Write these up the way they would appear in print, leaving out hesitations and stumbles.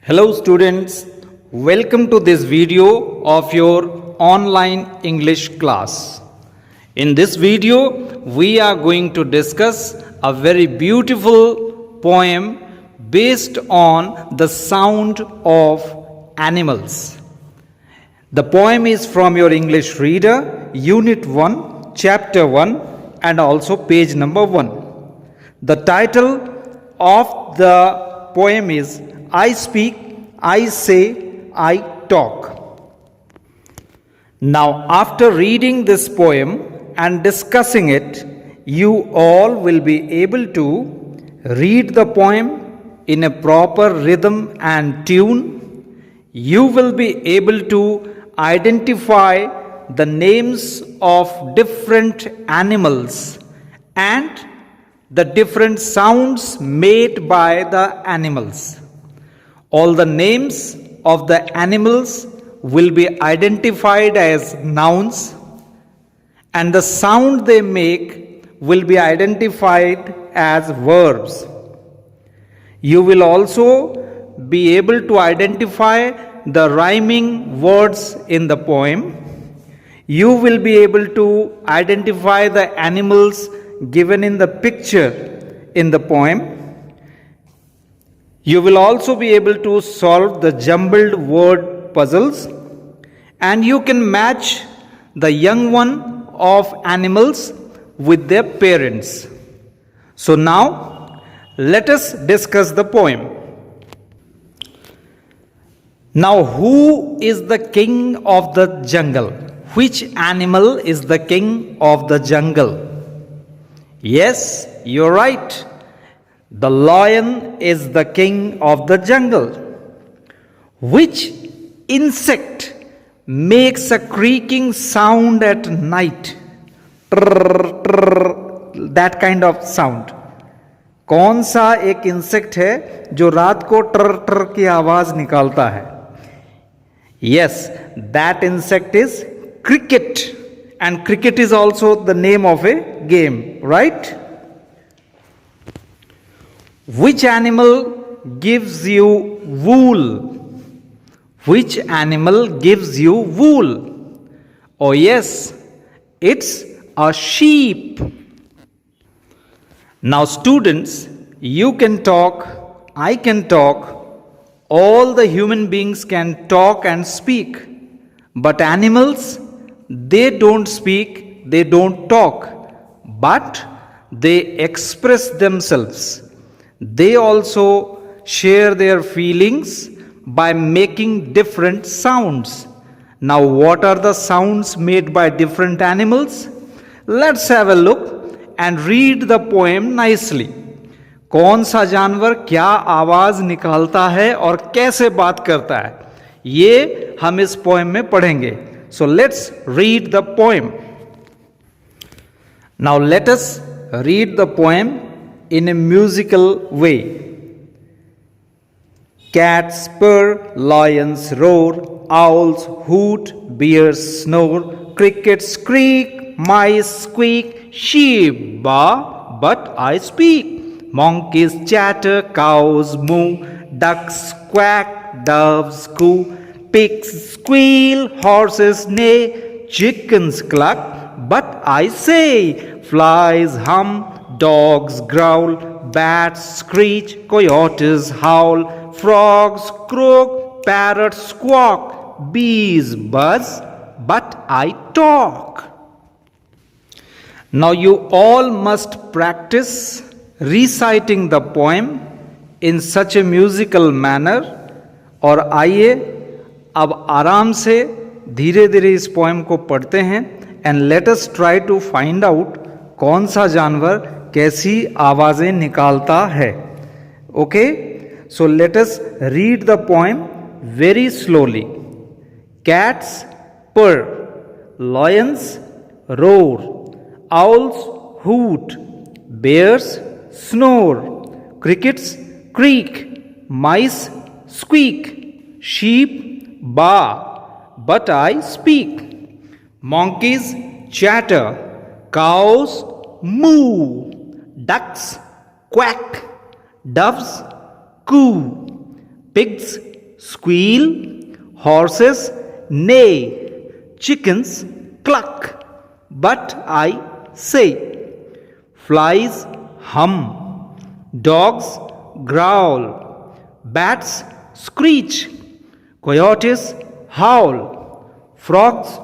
Hello students, welcome to this video of your online English class. In this video, we are going to discuss a very beautiful poem based on the sound of animals. The poem is from your English reader, Unit 1, Chapter 1 and also page number 1. The title of the poem is I speak, I say, I talk. Now, after reading this poem and discussing it, you all will be able to read the poem in a proper rhythm and tune. You will be able to identify the names of different animals and the different sounds made by the animals. All the names of the animals will be identified as nouns, and the sound they make will be identified as verbs. You will also be able to identify the rhyming words in the poem. You will be able to identify the animals given in the picture in the poem. You will also be able to solve the jumbled word puzzles, and you can match the young one of animals with their parents. So now let us discuss the poem. Now, who is the king of the jungle? Which animal is the king of the jungle? Yes, you're right. The lion is the king of the jungle. Which insect makes a creaking sound at night? Trrr, trrr, that kind of sound. कौन सा एक insect है जो रात को ट्र ट्र की आवाज निकालता है? Yes, that insect is cricket, and cricket is also the name of a game, right? Which animal gives you wool? Which animal gives you wool? Oh yes, it's a sheep. Now students, you can talk, I can talk, all the human beings can talk and speak. But animals, they don't speak, they don't talk, but they express themselves. They also share their feelings by making different sounds. Now, what are the sounds made by different animals? Let's have a look and read the poem nicely. कौन सा जानवर क्या आवाज निकालता है और कैसे बात करता है, ये हम इस पोएम में पढ़ेंगे. So let's read the poem. Now let us read the poem in a musical way. Cats purr, lions roar, owls hoot, bears snore, crickets squeak, mice squeak, sheep baa, but I speak. Monkeys chatter, cows moo, ducks quack, doves coo, pigs squeal, horses neigh, chickens cluck, but I say. Flies hum, dogs growl, bats screech, coyotes howl, frogs croak, parrots squawk, bees buzz, but I talk. Now you all must practice reciting the poem in such a musical manner. और आइए अब आराम से धीरे धीरे इस poem को पढ़ते हैं. And let us try to find out कौन सा जानवर कैसी आवाजें निकालता है. Okay, so let us read the poem very slowly. Cats purr, lions roar, owls hoot, bears snore, crickets creak, mice squeak, sheep baa, but I speak. Monkeys chatter, cows moo, ducks quack, doves coo, pigs squeal, horses neigh, chickens cluck. But I say, flies hum, dogs growl, bats screech, coyotes howl, frogs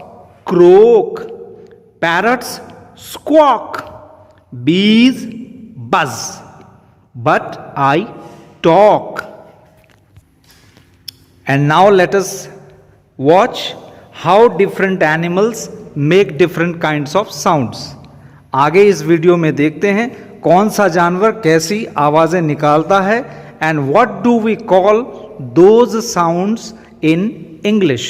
croak, parrots squawk, bees buzz. But I talk. And now let us watch how different animals make different kinds of sounds. आगे इस video में देखते हैं कौन सा जानवर कैसी आवाजें निकालता है and what do we call those sounds in English.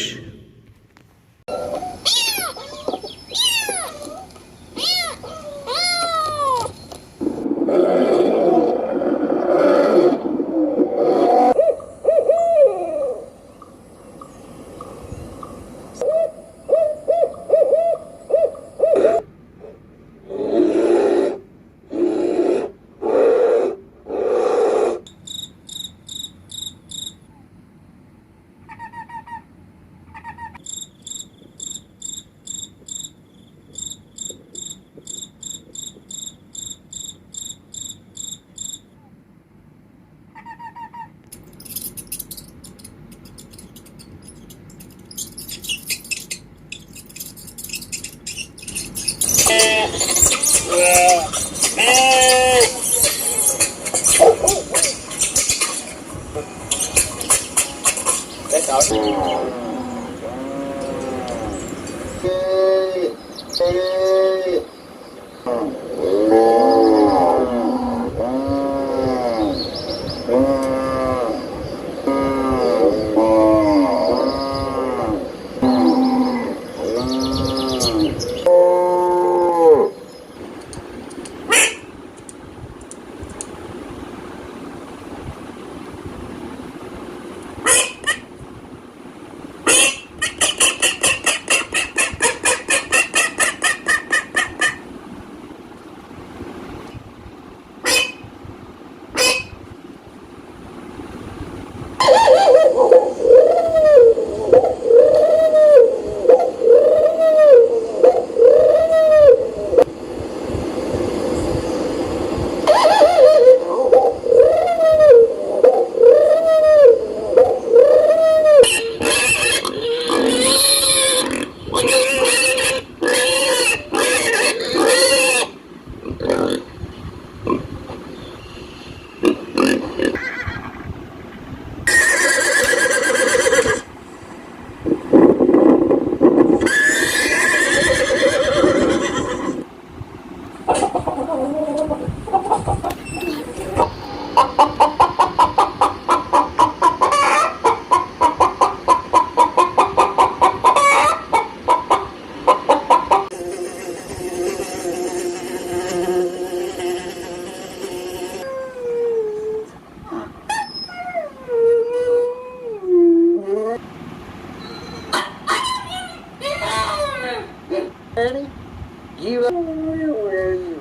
Granny?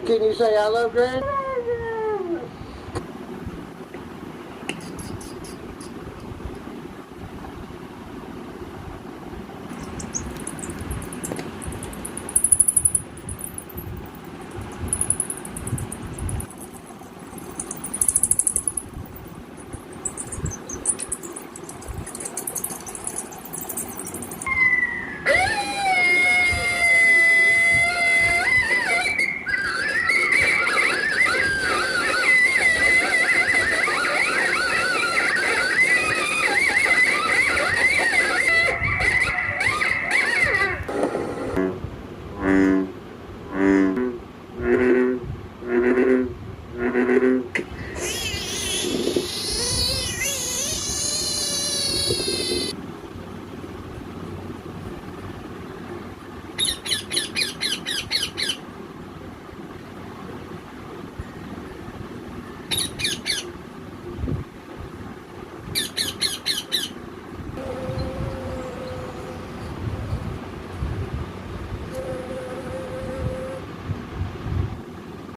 Can you say I love Granny?